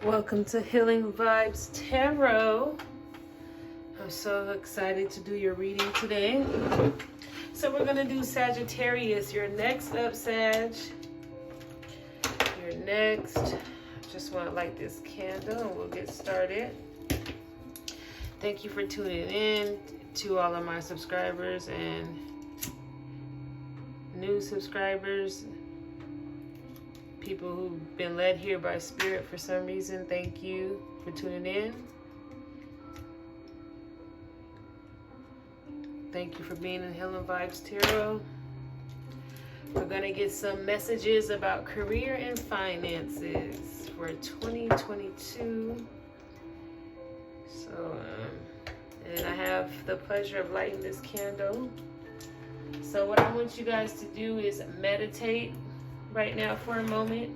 Welcome to Healing Vibes Tarot. I'm so excited to do your reading today. So we're going to do Sagittarius. You're next up, Sag. You're next. Just want to light this candle and we'll get started. Thank you for tuning in to all of my subscribers and new subscribers. People who've been led here by Spirit for some reason, thank you for tuning in. Thank you for being in Healing Vibes Tarot. We're going to get some messages about career and finances for 2022. So, and I have the pleasure of lighting this candle. So what I want you guys to do is meditate right now for a moment,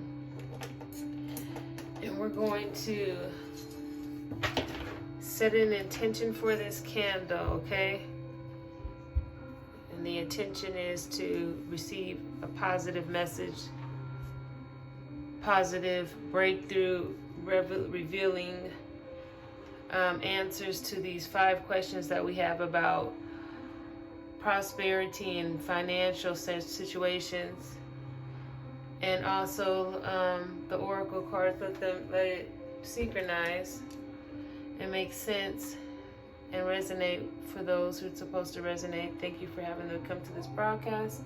and we're going to set an intention for this candle, okay? And the intention is to receive a positive message, positive breakthrough, revealing answers to these 5 questions that we have about prosperity and financial situations. And also the oracle cards, let it synchronize and make sense and resonate for those who it's supposed to resonate. Thank you for having them come to this broadcast,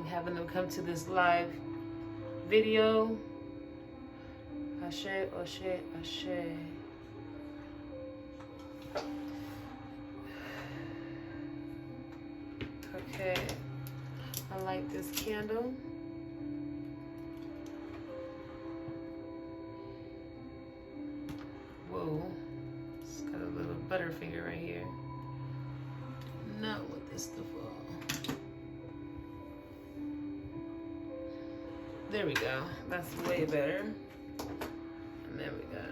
having them come to this live video. Ashe, Ashe, Ashe. Okay, I light this candle. Whoa, it's got a little butterfinger right here. Not with this stuff all. There we go. That's way better. And there we go.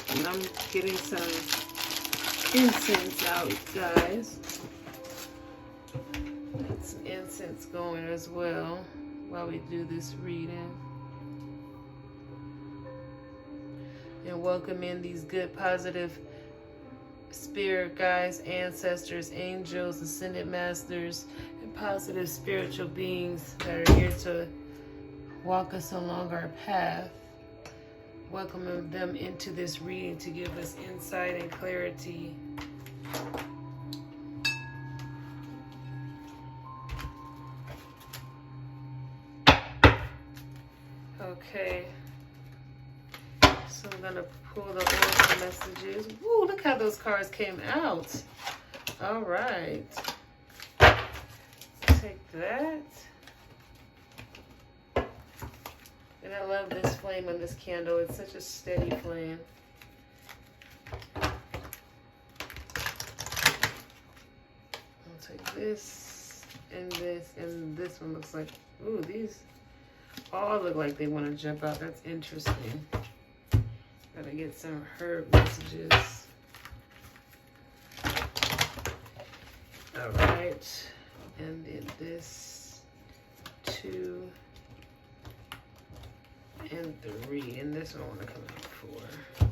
And I'm getting some incense out, guys. Get some incense going as well while we do this reading. And welcome in these good, positive spirit guides, ancestors, angels, ascended masters, and positive spiritual beings that are here to walk us along our path. Welcoming them into this reading to give us insight and clarity. Okay. So I'm going to pull the oracle messages. Woo, look how those cards came out. All right. Take that. And I love this flame on this candle. It's such a steady flame. I'll take this, and this one looks like, ooh, these all look like they want to jump out. That's interesting. Gotta get some herb messages. All right. And then this 2 and 3, and this one I want to come out 4,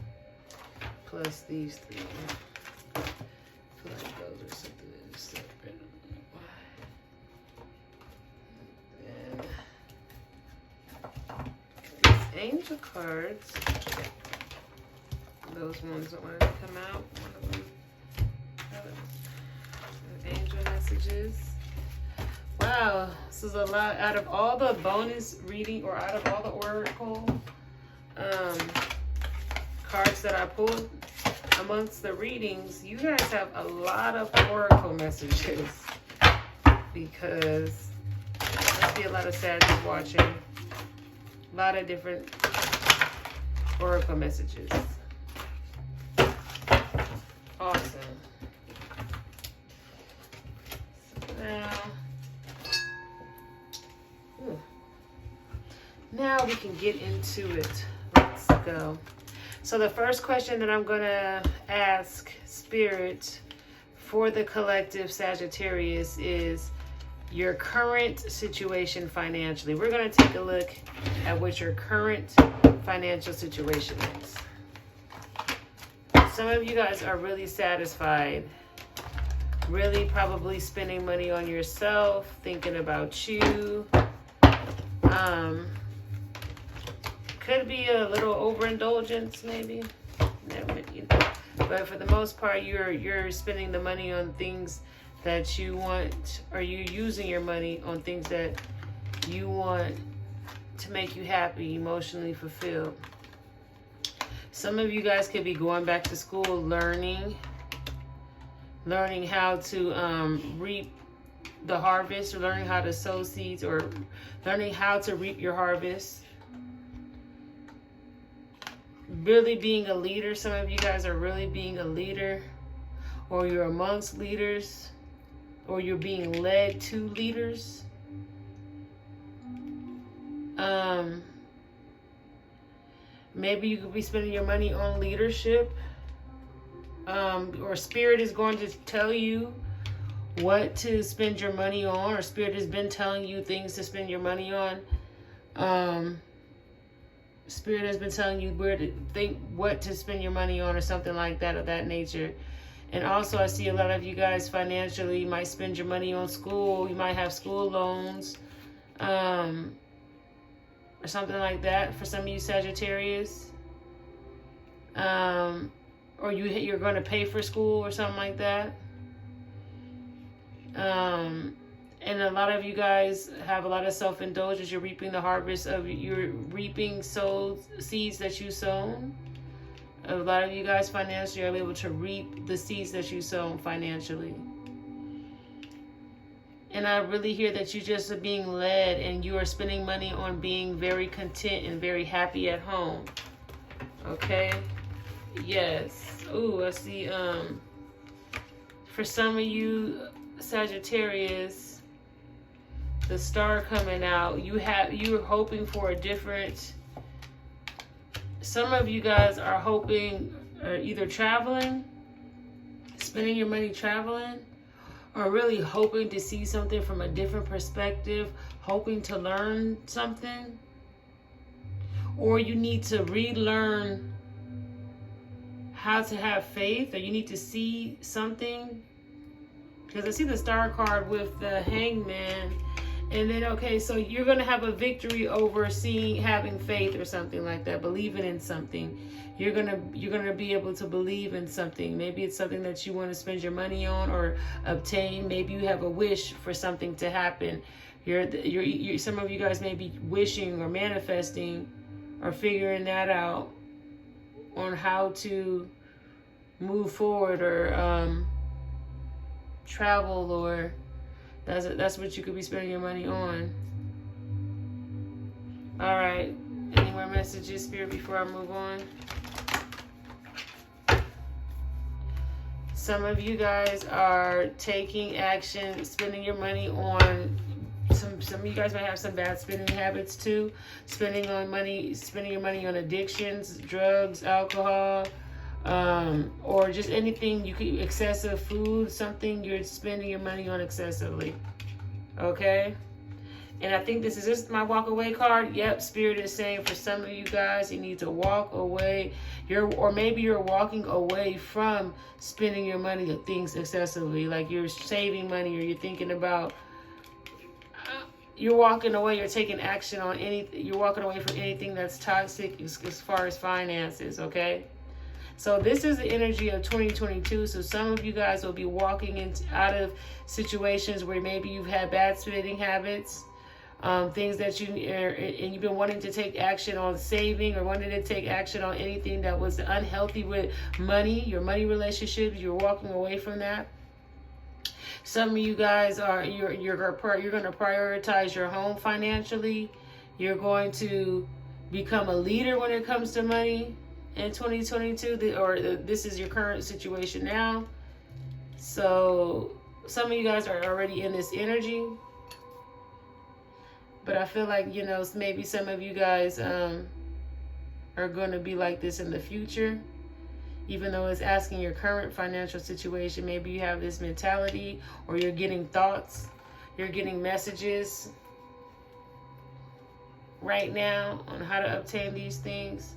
plus these 3. I feel like those are something that is separate. And these angel cards, those ones that wanted to come out, one of them, angel messages. Wow, this is a lot. Out of all the bonus reading, or out of all the oracle cards that I pulled amongst the readings, you guys have a lot of oracle messages, because I see a lot of Sagittarius watching. A lot of different oracle messages. Awesome. Now we can get into it. Let's go. So the first question that I'm going to ask Spirit for the collective Sagittarius is your current situation financially. We're going to take a look at what your current financial situation is. Some of you guys are really satisfied, really probably spending money on yourself, thinking about you. Could be a little overindulgence, maybe. But for the most part, you're spending the money on things that you want, or you're using your money on things that you want to make you happy, emotionally fulfilled. Some of you guys could be going back to school, learning how to reap the harvest, or learning how to sow seeds, or learning how to reap your harvest. Really being a leader. Some of you guys are really being a leader, or you're amongst leaders, or you're being led to leaders. Maybe you could be spending your money on leadership, or Spirit is going to tell you what to spend your money on, or Spirit has been telling you things to spend your money on. Spirit has been telling you where to think, what to spend your money on, or something like that, of that nature. And also, I see a lot of you guys financially, you might spend your money on school. You might have school loans, or something like that for some of you Sagittarius. Or you're going to pay for school or something like that. And a lot of you guys have a lot of self-indulgence. You're reaping the harvest of, you're reaping seeds that you sown. A lot of you guys financially are able to reap the seeds that you sown financially. And I really hear that you just are being led, and you are spending money on being very content and very happy at home. Okay? Yes. Ooh, I see, for some of you Sagittarius, the star coming out, you're hoping for a different, some of you guys are hoping, either traveling, spending your money traveling, or really hoping to see something from a different perspective, hoping to learn something. Or you need to relearn how to have faith, or you need to see something. Because I see the star card with the Hangman. And then, okay, so you're going to have a victory over having faith or something like that, believing in something. You're going to be able to believe in something. Maybe it's something that you want to spend your money on or obtain. Maybe you have a wish for something to happen. Some of you guys may be wishing or manifesting or figuring that out on how to move forward, or travel, or that's what you could be spending your money on. All right. Any more messages, Spirit, before I move on? Some of you guys are taking action, spending your money on some of you guys might have some bad spending habits too. Spending your money on addictions, drugs, alcohol, or just anything. You could, excessive food, something you're spending your money on excessively. Okay? And I think this is just my walk away card. Yep, Spirit is saying for some of you guys, you need to walk away. Or maybe you're walking away from spending your money on things excessively. Like you're saving money, or you're thinking about, you're walking away, you're taking action on anything. You're walking away from anything that's toxic as far as finances, okay? So this is the energy of 2022. So some of you guys will be walking out of situations where maybe you've had bad spending habits, things that and you've been wanting to take action on saving, or wanting to take action on anything that was unhealthy with money, your money relationships. You're walking away from that. Some of you guys you're going to prioritize your home financially. You're going to become a leader when it comes to money in 2022, this is your current situation now. So some of you guys are already in this energy, but I feel like, maybe some of you guys are going to be like this in the future, even though it's asking your current financial situation. Maybe you have this mentality, or you're getting thoughts, you're getting messages right now on how to obtain these things.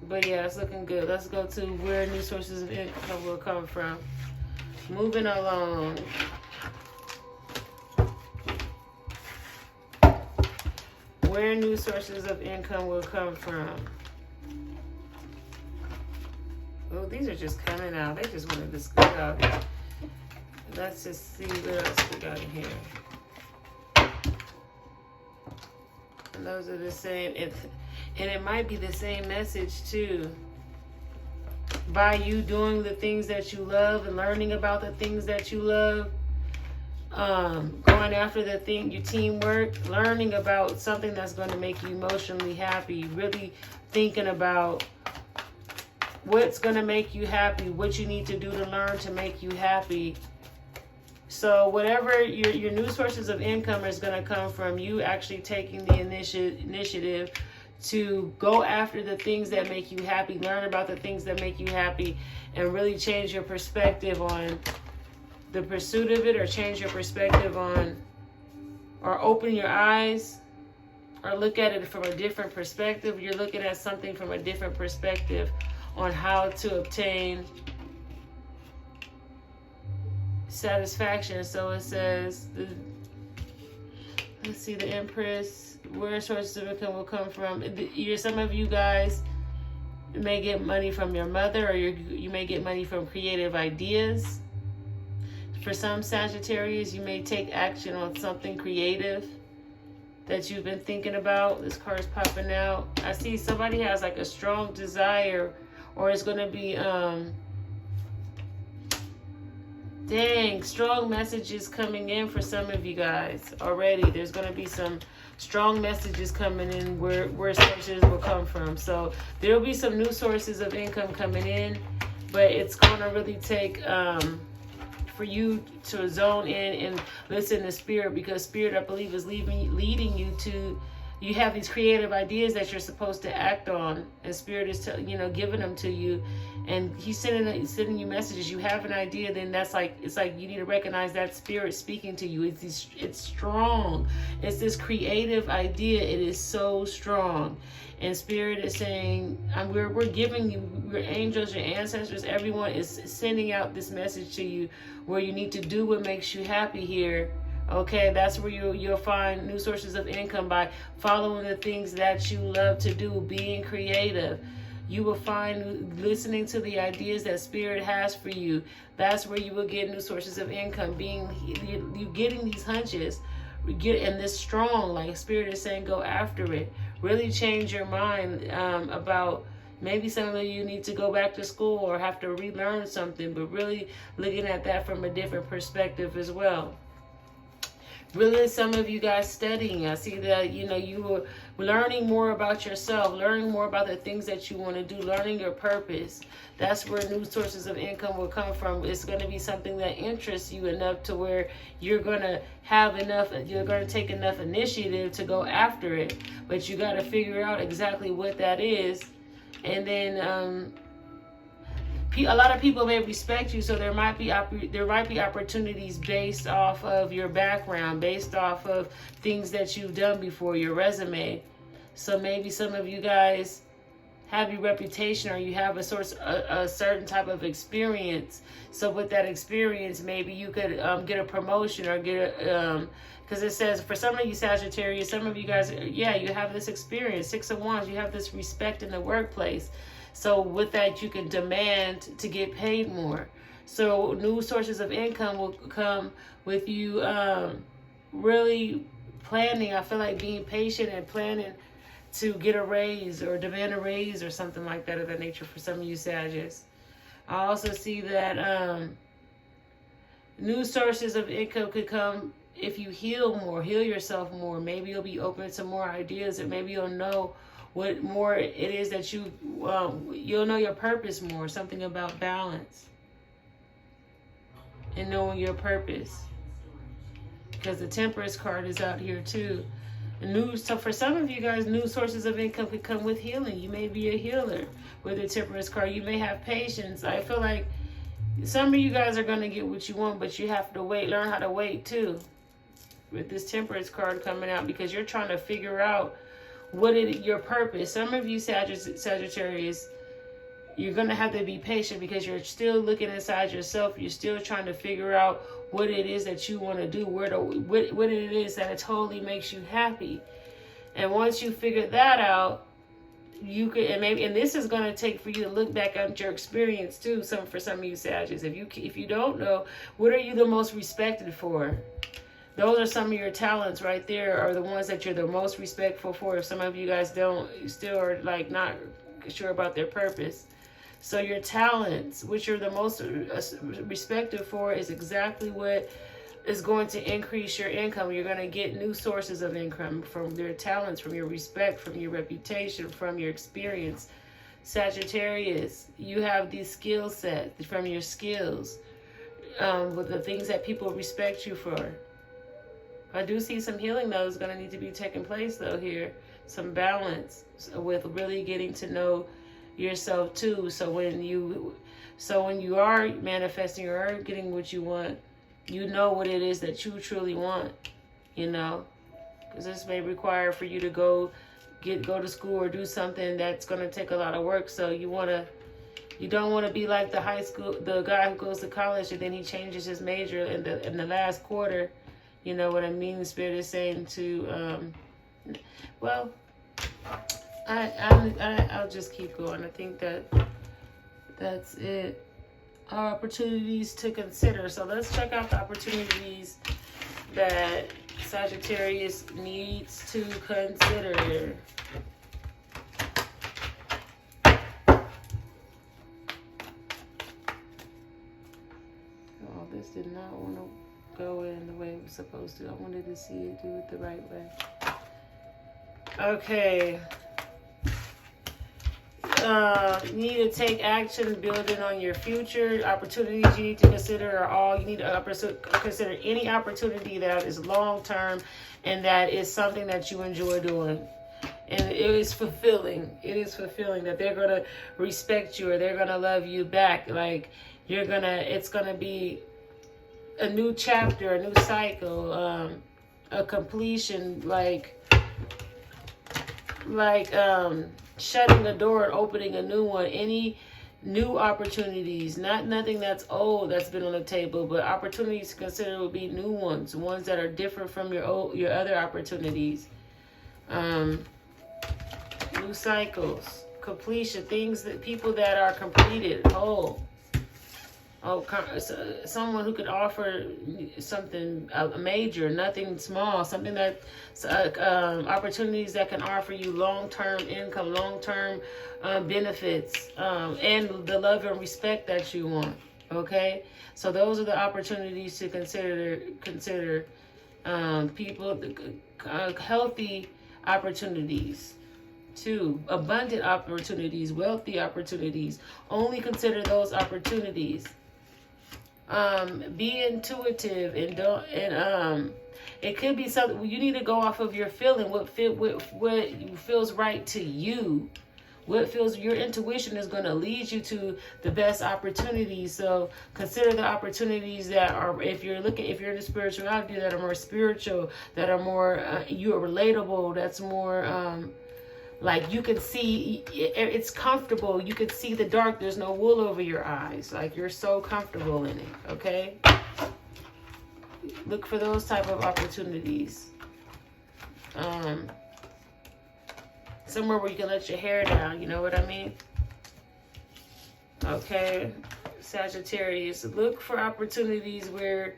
But yeah, it's looking good. Let's go to where new sources of income will come from. Moving along. Where new sources of income will come from. Oh, these are just coming out. They just wanted this good out. Let's just see what else we got in here. And those are the same. And it might be the same message too. By you doing the things that you love and learning about the things that you love, going after your teamwork, learning about something that's going to make you emotionally happy, really thinking about what's going to make you happy, what you need to do to learn to make you happy. So whatever your new sources of income is going to come from you actually taking the initiative to go after the things that make you happy, learn about the things that make you happy, and really change your perspective on the pursuit of it, or change your perspective on, or open your eyes, or look at it from a different perspective. You're looking at something from a different perspective on how to obtain satisfaction. So it says, let's see, the Empress, where sources of income will come from. Some of you guys may get money from your mother, or you may get money from creative ideas. For some Sagittarius, you may take action on something creative that you've been thinking about. This card is popping out. I see somebody has like a strong desire, or it's going to be strong messages coming in for some of you guys already. There's going to be some strong messages coming in where sources will come from. So there'll be some new sources of income coming in, but it's going to really take for you to zone in and listen to Spirit, because Spirit, I believe, is leading you to, you have these creative ideas that you're supposed to act on, and Spirit is giving them to you, and He's sending you messages. You have an idea, then it's like you need to recognize that Spirit speaking to you. It's strong. It's this creative idea. It is so strong, and Spirit is saying, we're giving you, your angels, your ancestors, everyone is sending out this message to you, where you need to do what makes you happy here. Okay, that's where you'll find new sources of income, by following the things that you love to do, being creative. You will find listening to the ideas that Spirit has for you. That's where you will get new sources of income. You getting these hunches, and this strong, like Spirit is saying, go after it. Really change your mind about, maybe some of you need to go back to school or have to relearn something, but really looking at that from a different perspective as well. Really, some of you guys studying. I see that, you were learning more about yourself, learning more about the things that you want to do, learning your purpose. That's where new sources of income will come from. It's going to be something that interests you enough to where you're going to you're going to take enough initiative to go after it. But you got to figure out exactly what that is. And then a lot of people may respect you, so there might be opportunities based off of your background, based off of things that you've done before, your resume. So maybe some of you guys have your reputation, or you have a certain type of experience. So with that experience, maybe you could get a promotion, or get a because it says for some of you Sagittarius, some of you guys, you have this experience, 6 of Wands, you have this respect in the workplace. So with that, you can demand to get paid more. So new sources of income will come with you really planning. I feel like being patient and planning to get a raise or demand a raise or something like that of that nature for some of you Sagittarius. I also see that new sources of income could come if you heal more, heal yourself more. Maybe you'll be open to more ideas, and maybe you'll know what more it is that you'll know your purpose more, something about balance and knowing your purpose. Because the Temperance card is out here too. So for some of you guys, new sources of income could come with healing. You may be a healer with the Temperance card. You may have patience. I feel like some of you guys are going to get what you want, but you have to wait, learn how to wait too. With this Temperance card coming out, because you're trying to figure out your purpose. Some of you Sagittarius, you're going to have to be patient because you're still looking inside yourself. You're still trying to figure out what it is that you want to do, what it is that it totally makes you happy. And once you figure that out, you could, and this is going to take for you to look back at your experience too. For some of you Sagittarius, if you don't know, what are you the most respected for? Those are some of your talents right there, are the ones that you're the most respectful for. If some of you guys still are like not sure about their purpose. So your talents, which you're the most respected for, is exactly what is going to increase your income. You're going to get new sources of income from your talents, from your respect, from your reputation, from your experience. Sagittarius, you have these skill sets from your skills, with the things that people respect you for. I do see some healing though is going to need to be taking place though here. Some balance with really getting to know yourself too. So when you are manifesting or are getting what you want, you know what it is that you truly want, because this may require for you to go to school or do something that's going to take a lot of work. So you don't want to be like the guy who goes to college and then he changes his major in the last quarter. You know what I mean? The Spirit is saying to, I'll just keep going. I think that's it. Opportunities to consider. So let's check out the opportunities that Sagittarius needs to consider. Oh, this did not want to go in the way it was supposed to. I wanted to see it do it the right way. Okay. You need to take action building on your future. Opportunities you need to consider are all, you need to consider any opportunity that is long term and that is something that you enjoy doing. And it is fulfilling. It is fulfilling that they're going to respect you or they're going to love you back. Like it's going to be a new chapter, a new cycle, a completion, like shutting a door and opening a new one. Any new opportunities, nothing that's old that's been on the table, but opportunities to consider would be new ones that are different from your other opportunities. New cycles, completion, people that are completed, whole. Someone who could offer something major, nothing small, something that opportunities that can offer you long-term income, long-term benefits, and the love and respect that you want. Okay, so those are the opportunities to consider. People, healthy opportunities. 2, abundant opportunities, wealthy opportunities. Only consider those opportunities. Be intuitive and it could be something you need to go off of your feeling, what feels right to you. Your intuition is going to lead you to the best opportunities. So consider the opportunities that are, if you're in the spirituality, that are more spiritual, that are more, you are relatable, that's more, like you can see, it's comfortable. You can see the dark. There's no wool over your eyes. Like you're so comfortable in it. Okay. Look for those type of opportunities. Somewhere where you can let your hair down. You know what I mean? Okay, Sagittarius, look for opportunities where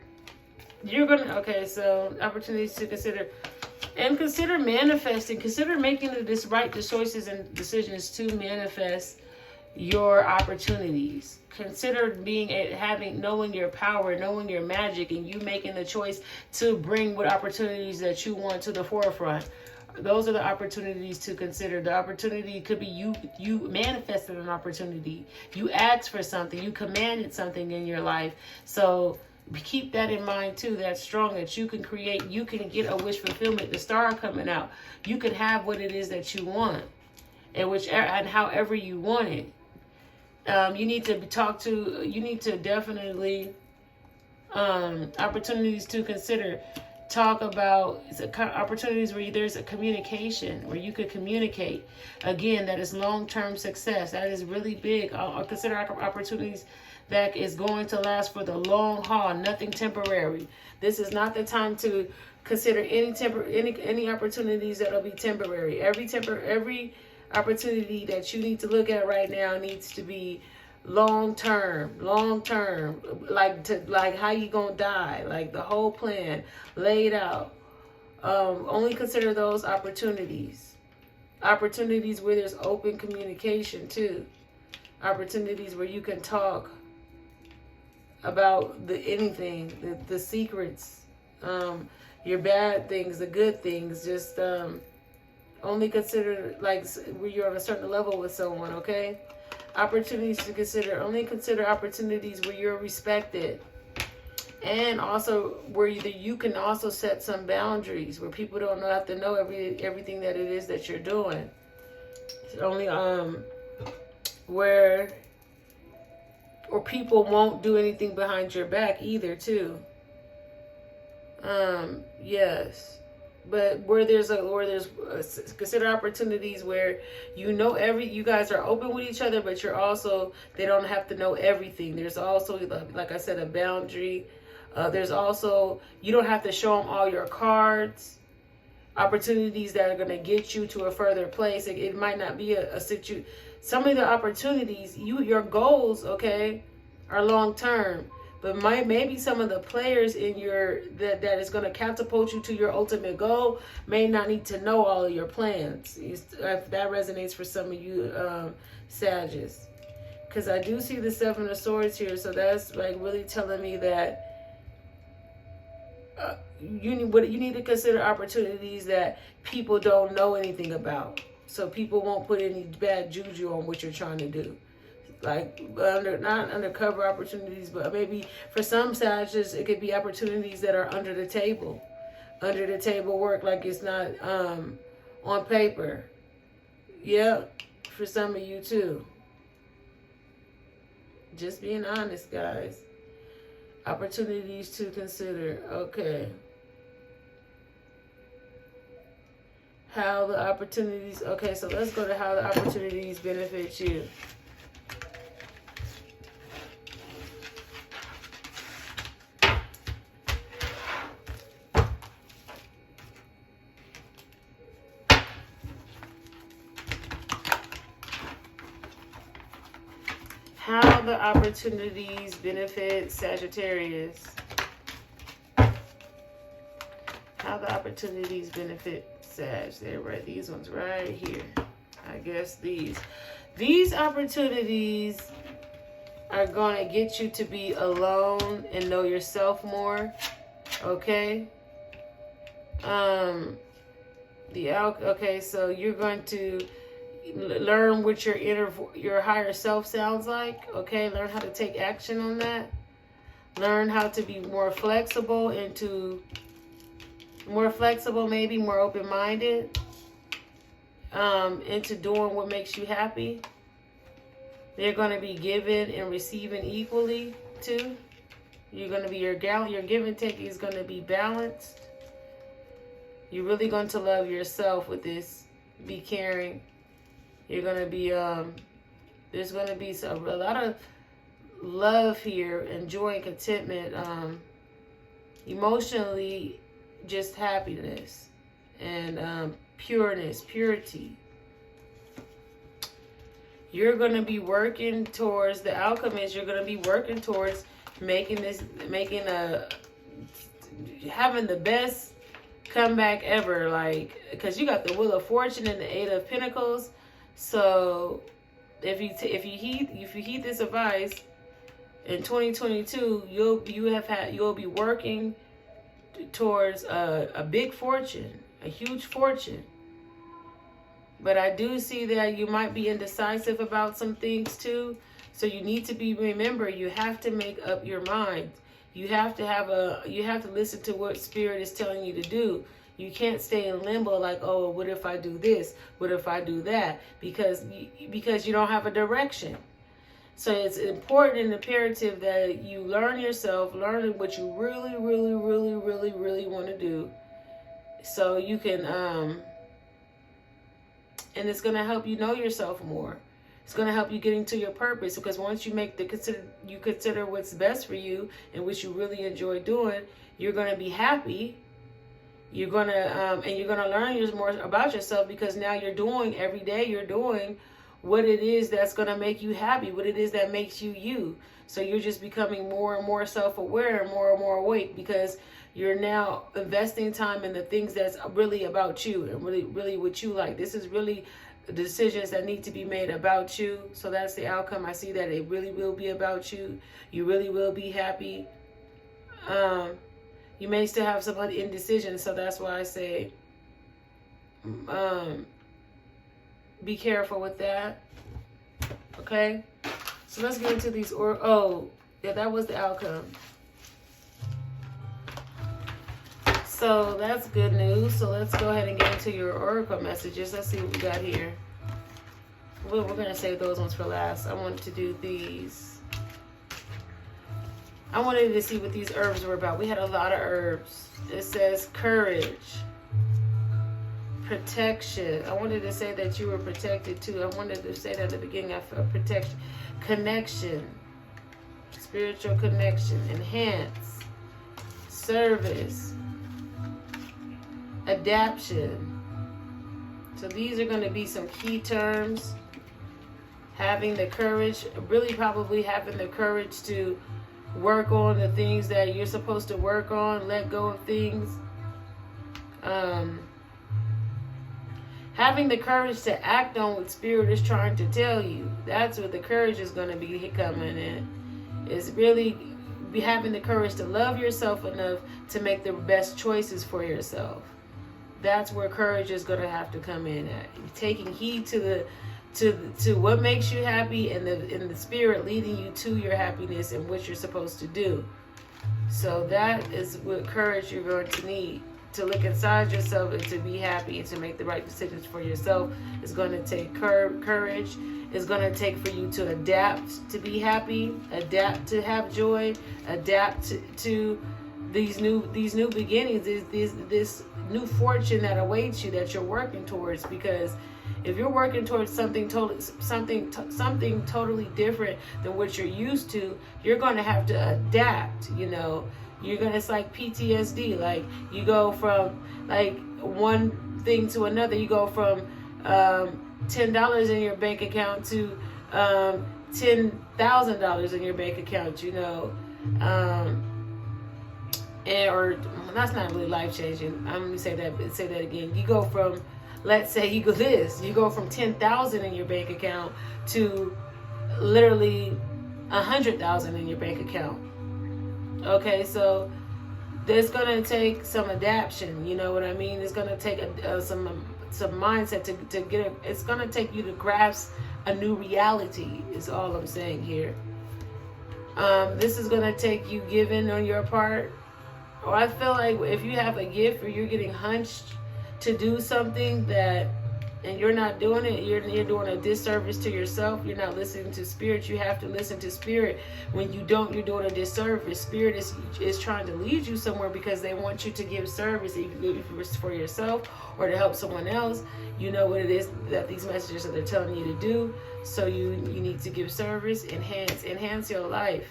you're gonna, okay, so opportunities to consider, and consider manifesting, consider making the right choices and decisions to manifest your opportunities. Consider knowing your power, knowing your magic, and you making the choice to bring what opportunities that you want to the forefront. Those are the opportunities to consider. The opportunity could be you manifested an opportunity. You asked for something. You commanded something in your life. So keep that in mind too. That's strong, that you can create, you can get a wish fulfillment, the star coming out. You can have what it is that you want, and however you want it. You need to definitely, opportunities to consider. Talk about opportunities where there's a communication, where you could communicate. Again, that is long-term success. That is really big. I'll consider opportunities that is going to last for the long haul, nothing temporary. This is not the time to consider any opportunities that'll be temporary. Every opportunity that you need to look at right now needs to be long term, like how you gonna die, like the whole plan laid out. Only consider those opportunities where there's open communication too, opportunities where you can talk about anything, the secrets, your bad things, the good things. Just only consider, like, where you're on a certain level with someone. Okay, opportunities to consider. Only consider opportunities where you're respected, and also where you can also set some boundaries where people don't have to know everything that it is that you're doing. It's only where, or people won't do anything behind your back either too. Yes. But consider opportunities where you guys are open with each other, but they don't have to know everything. There's also, like I said, a boundary. There's also, you don't have to show them all your cards. Opportunities that are going to get you to a further place. It might not be a situation. Some of the opportunities, your goals, okay, are long term. But maybe some of the players in that is going to catapult you to your ultimate goal may not need to know all of your plans. If that resonates for some of you, Sagittarius. Because I do see the Seven of Swords here. So that's like really telling me that you need to consider opportunities that people don't know anything about. So people won't put any bad juju on what you're trying to do. Like, not undercover opportunities, but maybe for some Sagittarius, it could be opportunities that are under the table work, like it's not on paper. Yeah, for some of you too. Just being honest, guys. Opportunities to consider. Okay. How the opportunities. Okay, so let's go to how the opportunities benefit you. How the opportunities benefit Sagittarius. How the opportunities benefit Sag. They're right. These ones right here. I guess these opportunities are going to get you to be alone and know yourself more. Okay. Okay. So you're going to learn what your higher self sounds like. Okay, learn how to take action on that. Learn how to be more flexible, maybe more open-minded, into doing what makes you happy. They're going to be giving and receiving equally too. You're going to be your give and take is going to be balanced. You're really going to love yourself with this. Be caring. You're going to be, there's going to be a lot of love here, and joy and contentment, emotionally, just happiness and purity. you're going to be working towards, the outcome is you're going to be working towards having the best comeback ever. Like, because you got the Wheel of Fortune and the Eight of Pentacles. So if you heed this advice, in 2022, you'll be working towards a big fortune, a huge fortune. But I do see that you might be indecisive about some things too. So you need to remember, you have to make up your mind. You have to listen to what Spirit is telling you to do. You can't stay in limbo like, oh, what if I do this? What if I do that? Because you don't have a direction. So it's important and imperative that you learn yourself, learn what you really, really, really, really, really want to do. So you can, and it's going to help you know yourself more. It's going to help you getting to your purpose, because once you consider what's best for you and what you really enjoy doing, you're going to be happy. You're going to, and you're going to learn more about yourself, because now every day you're doing what it is that's going to make you happy, what it is that makes you you. So you're just becoming more and more self-aware and more awake, because you're now investing time in the things that's really about you and really, really what you like. This is really the decisions that need to be made about you. So that's the outcome. I see that it really will be about you. You really will be happy. You may still have some indecision, so that's why I say be careful with that. Okay? So let's get into these that was the outcome. So that's good news. So let's go ahead and get into your oracle messages. Let's see what we got here. We're going to save those ones for last. I wanted to do these. I wanted to see what these herbs were about. We had a lot of herbs. It says courage, protection. I wanted to say that you were protected too. I wanted to say that at the beginning. I felt protection, connection, spiritual connection, enhance, service, adaption. So these are going to be some key terms. Having the courage, really probably having the courage to work on the things that you're supposed to work on, let go of things. Having the courage to act on what Spirit is trying to tell you. That's what the courage is going to be coming in. It's really having the courage to love yourself enough to make the best choices for yourself. That's where courage is going to have to come in at. Taking heed to what makes you happy, and the Spirit leading you to your happiness and what you're supposed to do. So that is what courage you're going to need. To look inside yourself and to be happy and to make the right decisions for yourself is going to take courage. It's going to take for you to adapt to be happy, adapt to have joy, adapt to these new beginnings, this new fortune that awaits you, that you're working towards. Because if you're working towards something totally different than what you're used to, you're going to have to adapt. It's like PTSD. Like, you go from like one thing to another. You go from $10 in your bank account to $10,000 in your bank account. Or that's not really life changing. I'm gonna say that again. You go from, let's say you go from 10,000 in your bank account to literally 100,000 in your bank account. Okay, so there's gonna take some adaptation. You know what I mean? It's gonna take some mindset to get it. It's gonna take you to grasp a new reality. Is all I'm saying here. This is gonna take you giving on your part. Or I feel like if you have a gift, or you're getting hunched to do something and you're not doing it, you're doing a disservice to yourself. You're not listening to Spirit. You have to listen to Spirit. When you don't, you're doing a disservice. Spirit is trying to lead you somewhere, because they want you to give service, even if it's for yourself or to help someone else. You know what it is that these messages that they're telling you to do. So you need to give service, enhance your life.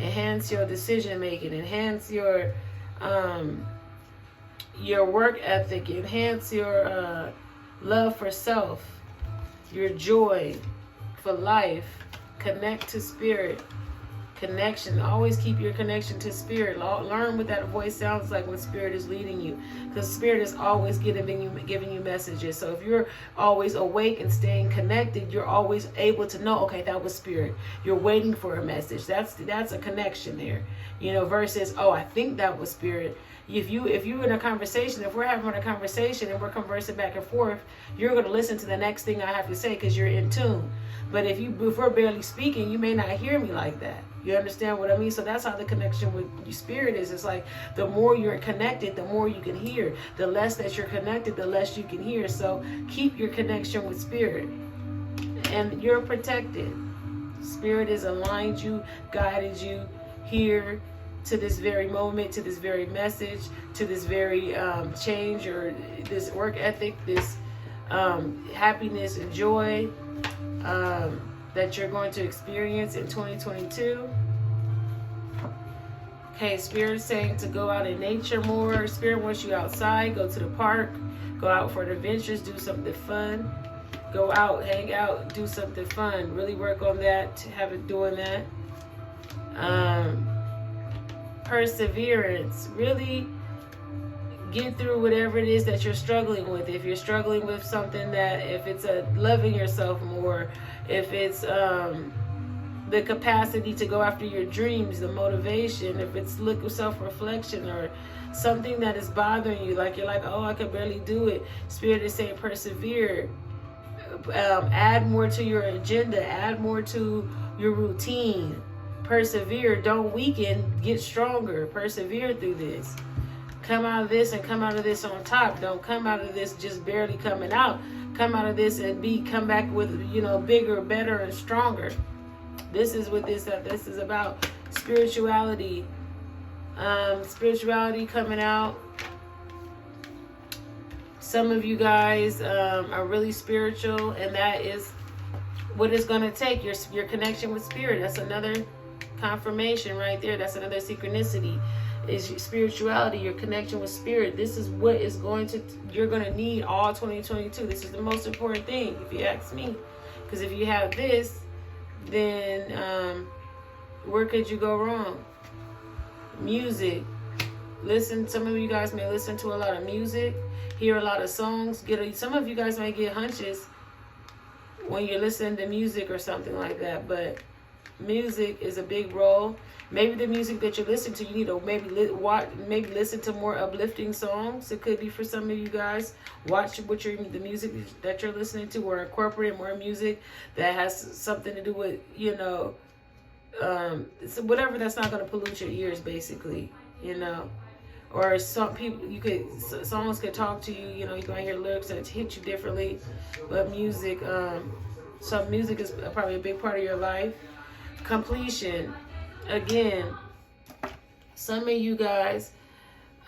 Enhance your decision making, enhance your work ethic, enhance your love for self, your joy, for life. Connect to spirit. Connection. Always keep your connection to spirit. Learn what that voice sounds like when spirit is leading you, because spirit is always giving you messages. So if you're always awake and staying connected, you're always able to know, okay, that was spirit. You're waiting for a message. That's a connection there, you know, versus, oh, I think that was spirit. If you're in a conversation, if we're having a conversation and we're conversing back and forth, you're going to listen to the next thing I have to say because you're in tune. But if we're barely speaking, you may not hear me like that. You understand what I mean? So that's how the connection with your spirit is. It's like the more you're connected, the more you can hear. The less that you're connected, the less you can hear. So keep your connection with spirit. And you're protected. Spirit has aligned you, guided you here to this very moment, to this very message, to this very change, or this work ethic, this happiness and joy that you're going to experience in 2022. Okay, Spirit's saying to go out in nature more. Spirit wants you outside. Go to the park. Go out for adventures. Do something fun. Go out, hang out, do something fun. Really work on that. Have it doing that. Perseverance. Really get through whatever it is that you're struggling with. If you're struggling with something that, if it's loving yourself more, if it's the capacity to go after your dreams, the motivation, if it's self-reflection or something that is bothering you, like you're like, oh, I could barely do it. Spirit is saying persevere. Add more to your agenda. Add more to your routine. Persevere. Don't weaken. Get stronger. Persevere through this. Come out of this and come out of this on top. Don't come out of this just barely coming out. Come out of this and come back with, you know, bigger, better, and stronger. This is what this is about. Spirituality. Spirituality coming out. Some of you guys are really spiritual, and that is what it's going to take. Your connection with spirit. That's another confirmation right there. That's another synchronicity. Is your spirituality, your connection with spirit. This is what is you're going to need all 2022. This is the most important thing, if you ask me. Because if you have this, then where could you go wrong? Music. Listen, some of you guys may listen to a lot of music, hear a lot of songs. Some of you guys may get hunches when you're listening to music or something like that. But music is a big role. Maybe the music that you listen to, you need to maybe listen to more uplifting songs. It could be for some of you guys. Watch the music that you're listening to, or incorporate more music that has something to do with, you know, whatever that's not going to pollute your ears, basically, you know. Or some people, songs could talk to you, you know, you can hear lyrics that hit you differently. But music, some music is probably a big part of your life. Completion. Again, some of you guys,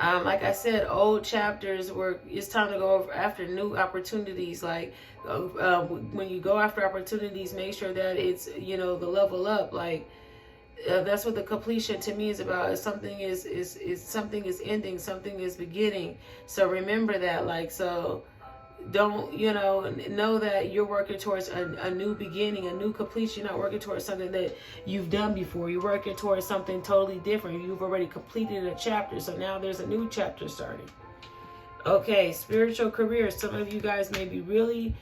like I said, old chapters it's time to go after new opportunities. Like when you go after opportunities, make sure that it's, you know, the level up. Like that's what the completion to me is about. Something is ending, something is beginning. So remember that. Like, so don't, you know that you're working towards a new beginning, a new completion. You're not working towards something that you've done before. You're working towards something totally different. You've already completed a chapter, so now there's a new chapter starting. Okay, spiritual career. Some of you guys may be really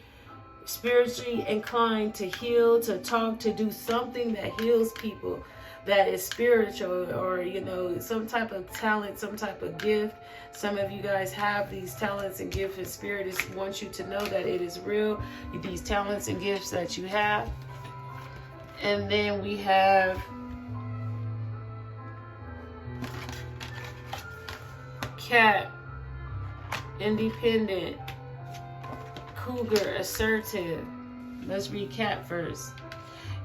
spiritually inclined to heal, to talk, to do something that heals people, that is spiritual, or, you know, some type of talent, some type of gift. Some of you guys have these talents and gifts, and Spirit wants you to know that it is real, these talents and gifts that you have. And then we have cat, independent, cougar, assertive. Let's read cat first.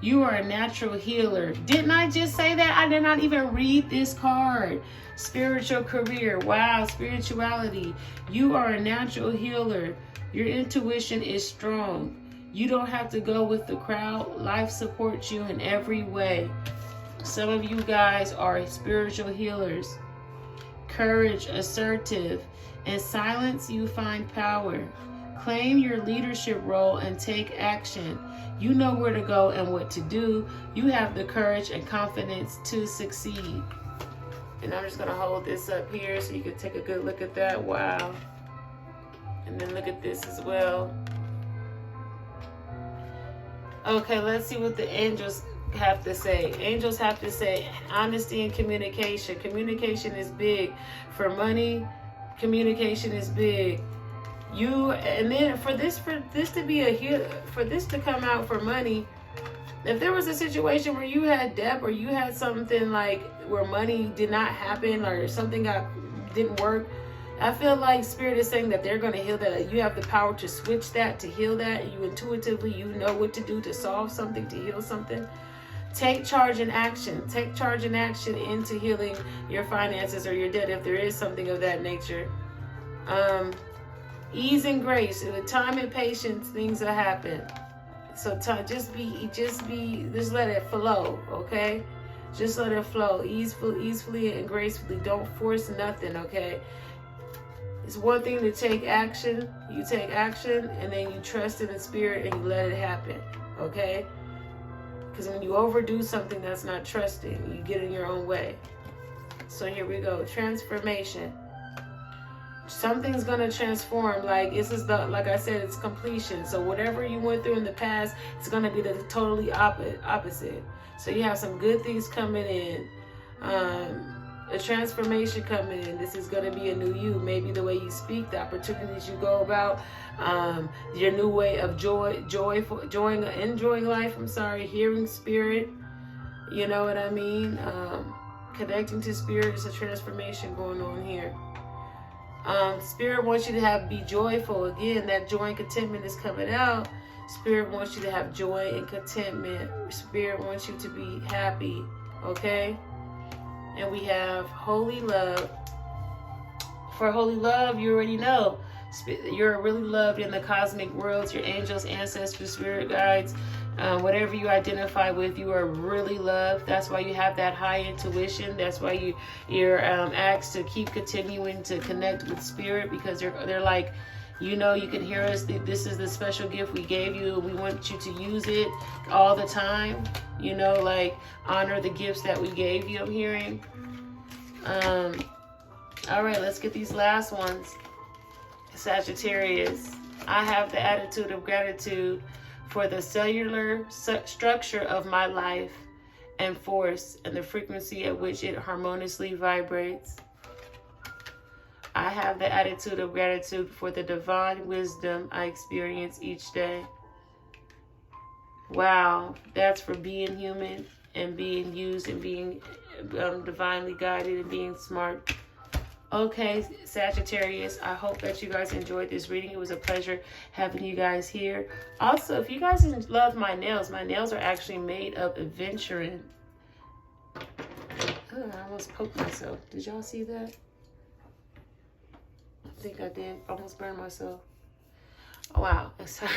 You are a natural healer. Didn't I just say that? I did not even read this card. Spiritual career. Wow, spirituality. You are a natural healer. Your intuition is strong. You don't have to go with the crowd. Life supports you in every way. Some of you guys are spiritual healers. Courage, assertive. In silence, you find power. Claim your leadership role and take action. You know where to go and what to do. You have the courage and confidence to succeed. And I'm just going to hold this up here so you can take a good look at that. Wow. And then look at this as well. Okay, let's see what the angels have to say. Angels have to say honesty and communication. Communication is big. For money, communication is big. And then for this to be for this to come out for money, if there was a situation where you had debt or you had something like where money did not happen or something didn't work, I feel like Spirit is saying that they're going to heal that. You have the power to switch that, to heal that. You intuitively, you know what to do to solve something, to heal something. Take charge and action. Take charge and action into healing your finances or your debt if there is something of that nature. Ease and grace. With time and patience, things will happen. So just let it flow, okay? Just let it flow easily and gracefully. Don't force nothing, okay? It's one thing to take action. You take action and then you trust in the Spirit and you let it happen, okay? Because when you overdo something, that's not trusting. You get in your own way. So here we go. Transformation. Something's gonna transform. Like like I said, it's completion. So whatever you went through in the past, it's gonna be the totally opposite. So you have some good things coming in. A transformation coming in. This is gonna be a new you. Maybe the way you speak, the opportunities you go about, your new way of enjoying life. Hearing Spirit. You know what I mean? Connecting to Spirit is a transformation going on here. Spirit wants you to be joyful. Again, that joy and contentment is coming out. Spirit wants you to have joy and contentment. Spirit wants you to be happy. Okay? And we have holy love. For holy love, you already know. You're really loved in the cosmic worlds. Your angels, ancestors, spirit guides, whatever you identify with, you are really loved. That's why you have that high intuition. That's why you're asked to keep continuing to connect with Spirit, because they're like, you know, you can hear us. This is the special gift we gave you. We want you to use it all the time. You know, like honor the gifts that we gave you. I'm hearing. All right, let's get these last ones. Sagittarius. I have the attitude of gratitude for the cellular structure of my life and force and the frequency at which it harmoniously vibrates. I have the attitude of gratitude for the divine wisdom I experience each day. Wow, that's for being human and being used and being divinely guided and being smart. Okay, Sagittarius, I hope that you guys enjoyed this reading. It was a pleasure having you guys here. Also, if you guys love my nails are actually made of aventurine. Oh, I almost poked myself. Did y'all see that? I think I did. Almost burned myself. Oh, wow. Sorry.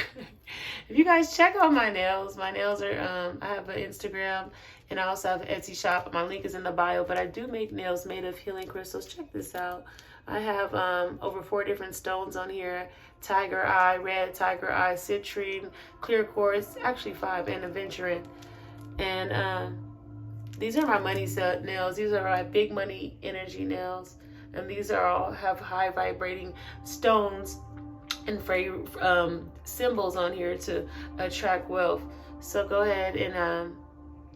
If you guys check out my nails are, I have an Instagram and I also have an Etsy shop. My link is in the bio, but I do make nails made of healing crystals. Check this out. I have over 4 different stones on here. Tiger eye, red tiger eye, citrine, clear quartz, actually 5, and aventurine. And these are my money nails. These are my big money energy nails. And these are all have high vibrating stones and symbols on here to attract wealth. So go ahead and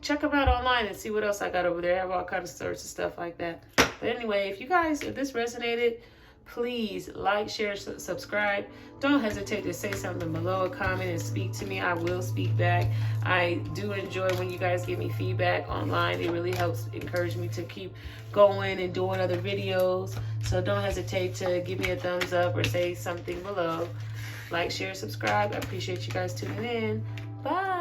check them out online and see what else I got over there. I have all kinds of sorts of stuff like that. But anyway, if this resonated, please like, share, subscribe. Don't hesitate to say something below, a comment, and speak to me. I will speak back. I do enjoy when you guys give me feedback online. It really helps encourage me to keep going and doing other videos. So don't hesitate to give me a thumbs up or say something below. Like, share, subscribe. I appreciate you guys tuning in. Bye.